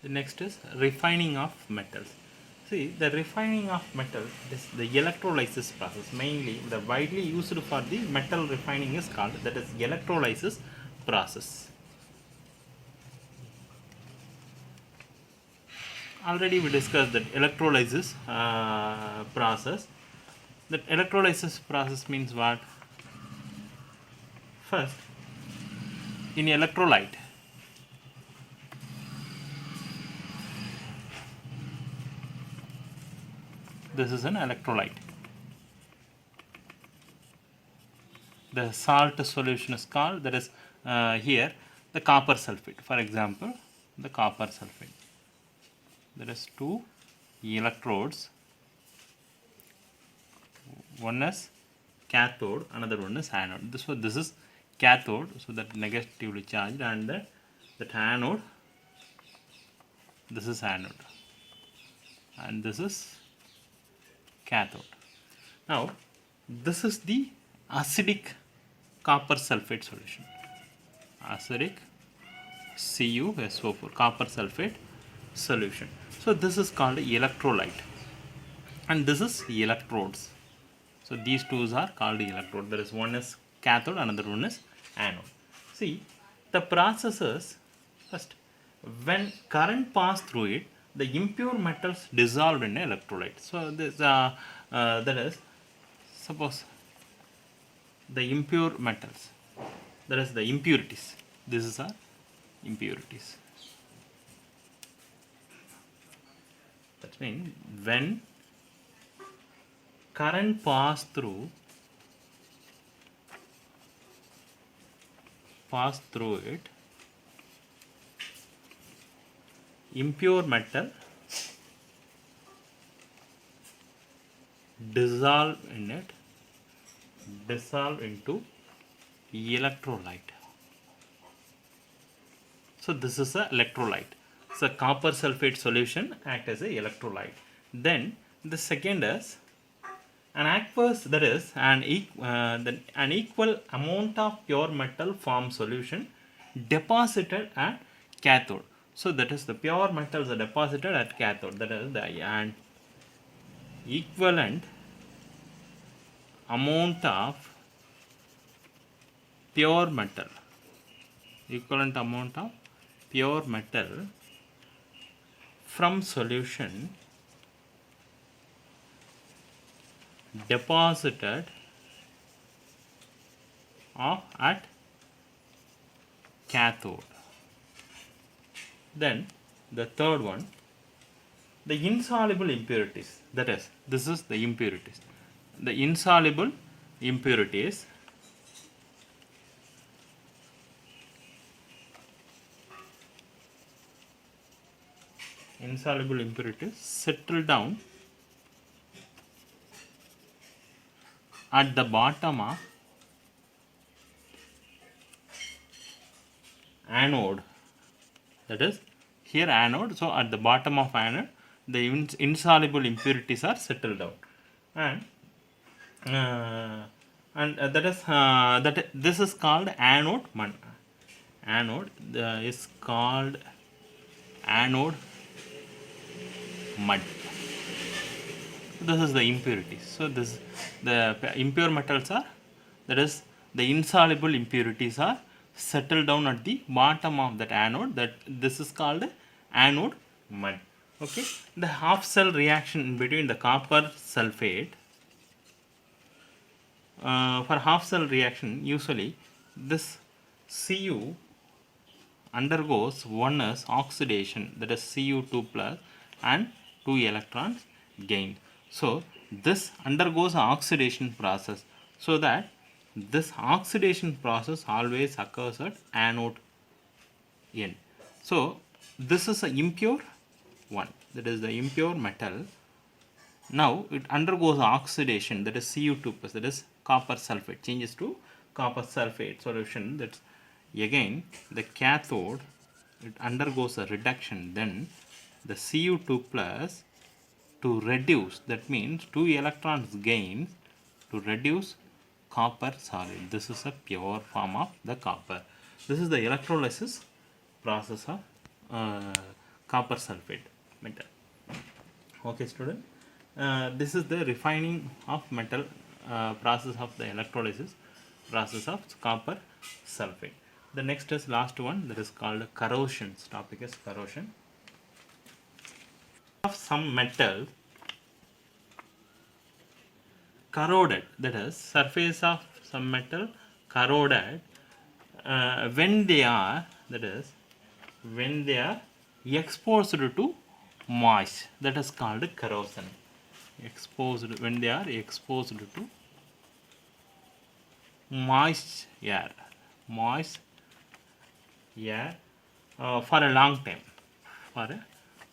The next is refining of metals. See, the refining of metal is the electrolysis process. Mainly, the widely used for the metal refining is called, that is, electrolysis process. Already we discussed that electrolysis process. That electrolysis process means what? First, in electrolyte, this is an electrolyte. The salt solution is called, that is here, the copper sulfate. For example, the copper sulfate. There is two electrodes. One is cathode, another one is anode. This is cathode, so that negatively charged, and that anode, this is anode, and this is cathode. Now, this is the acidic copper sulfate solution. Acidic CuSO4 copper sulfate solution. So this is called electrolyte, and this is electrodes. So these two are called electrode. There is one is cathode, another one is anode. See, the process is, first, when current pass through it, the impure metals dissolved in electrolyte. So this that is, suppose the impure metals, that is the impurities. This is our impurities. That means when current pass through it, impure metal dissolve into electrolyte. So this is a electrolyte. So copper sulfate solution act as a electrolyte. Then the second is an aqueous, that is an equal amount of pure metal form solution deposited at cathode. So that is, the pure metals are deposited at cathode. That is an equivalent amount of pure metal. Equivalent amount of pure metal from solution deposited at cathode. Then the third one, the insoluble impurities. That is, this is the impurities. The insoluble impurities settle down at the bottom of anode. That is, here anode, so at the bottom of anode, the insoluble impurities are settled down, and that is this is called anode mud. Anode is called anode mud. This is the impurities. So this, the impure metals are, that is, the insoluble impurities are settled down at the bottom of that anode. That this is called anode mud. Okay. The half cell reaction between the copper sulfate. For half cell reaction, usually this Cu undergoes one is oxidation, that is Cu2 plus, and 2 electrons gained. So this undergoes oxidation process, so that this oxidation process always occurs at anode end. So this is an impure one, that is the impure metal. Now it undergoes oxidation, that is Cu2 plus, that is copper sulfate, changes to copper sulfate solution. That's again the cathode, it undergoes a reduction. Then the Cu2 plus to reduce, that means 2 electrons gained to reduce copper solid. This is a pure form of the copper. This is the electrolysis process of copper sulfate metal. Okay student, this is the refining of metal process of the electrolysis process of copper sulfate. The next is last one, that is called corrosion. Topic is corrosion of some metal corroded, that is surface of some metal corroded when they are, that is when they are exposed to moist, that is called corrosion. Exposed, when they are exposed to moist air, moist air for a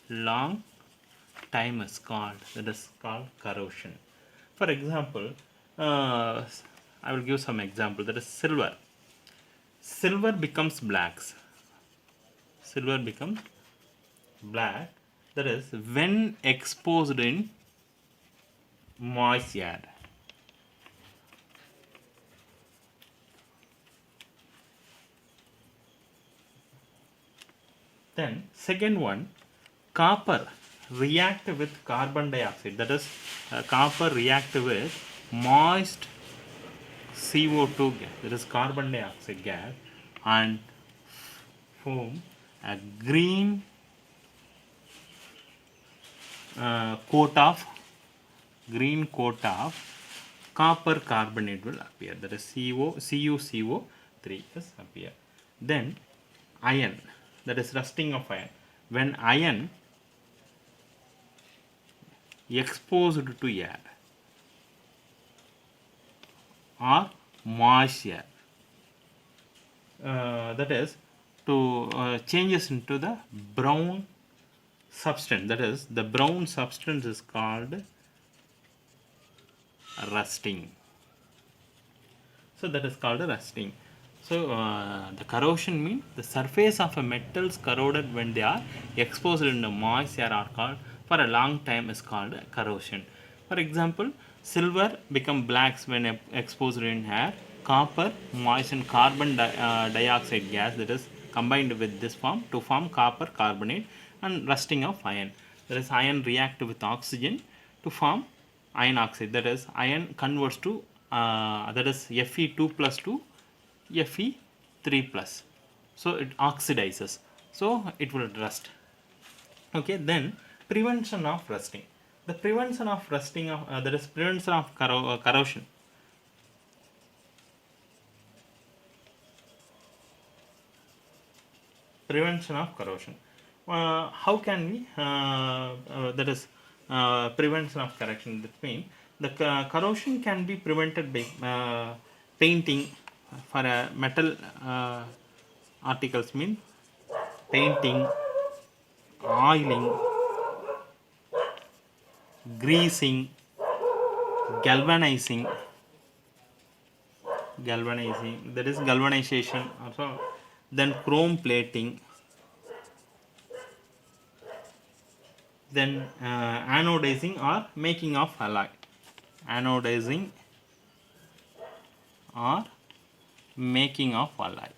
long time is called, that is called corrosion. For example, I will give some example, that is silver becomes blacks, silver becomes black, that is when exposed in moist air. Then second one, copper react with carbon dioxide, that is copper react with moist CO2 gas, that is carbon dioxide gas, and form a green coat of copper carbonate will appear, that is CuCO3 is appear. Then iron, that is rusting of iron, when iron exposed to air or moist air, that is to changes into the brown substance, that is the brown substance is called rusting. So that is called rusting. So the corrosion means the surface of a metals corroded when they are exposed in the moist air or called for a long time is called corrosion. For example, silver become blacks when exposed in air, copper moisten carbon dioxide gas, that is combined with this form to form copper carbonate, and rusting of iron, that is iron react with oxygen to form iron oxide, that is iron converts to that is Fe2 plus to Fe3 plus, so it oxidizes, so it will rust. Okay, then prevention of rusting. The prevention of rusting of that is prevention of corrosion. Prevention of corrosion. How can we that is prevention of corrosion? That means the corrosion can be prevented by painting for metal articles, mean painting, oiling, greasing, galvanizing, that is galvanization also, then chrome plating, then anodizing or making of alloy, anodizing or making of alloy.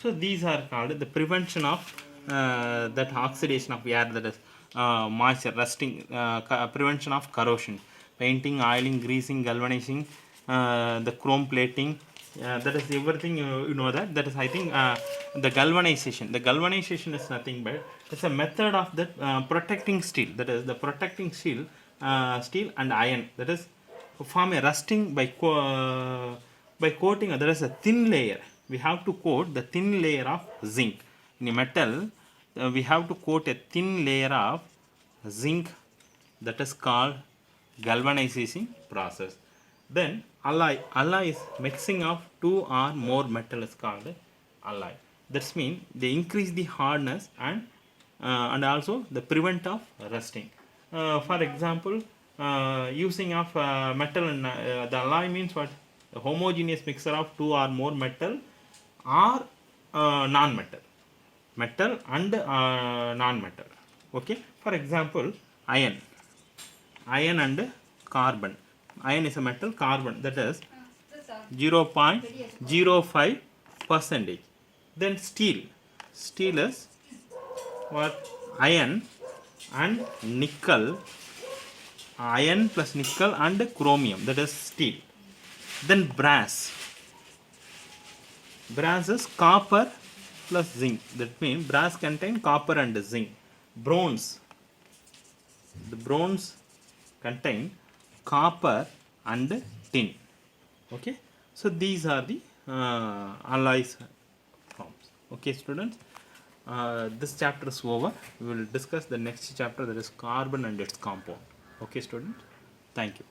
So these are called the prevention of that oxidation of air, that is moisture, rusting, prevention of corrosion, painting, oiling, greasing, galvanizing, the chrome plating, that is everything you know that. That is, I think, the galvanization. The galvanization is nothing but it's a method of that protecting steel. That is the protecting steel, steel and iron. That is form a rusting by coating. There is a thin layer. We have to coat the thin layer of zinc in a metal. We have to coat a thin layer of zinc. That is called galvanizing process. Then alloy. Alloy is mixing of two or more metal is called alloy. That means they increase the hardness and also the prevent of rusting. For example, using of metal and the alloy means what? A homogeneous mixture of two or more metal or non-metal, metal and non-metal. Okay. For example, iron and carbon. Iron is a metal, carbon that is 0.05%. Then steel is what? Iron and nickel, iron plus nickel and chromium, that is steel. Then brass is copper plus zinc, that means brass contain copper and zinc. Bronze, the bronze contain copper and tin. Okay, so these are the alloys forms. Okay students, this chapter is over. We will discuss the next chapter, that is carbon and its compound. Okay students, thank you.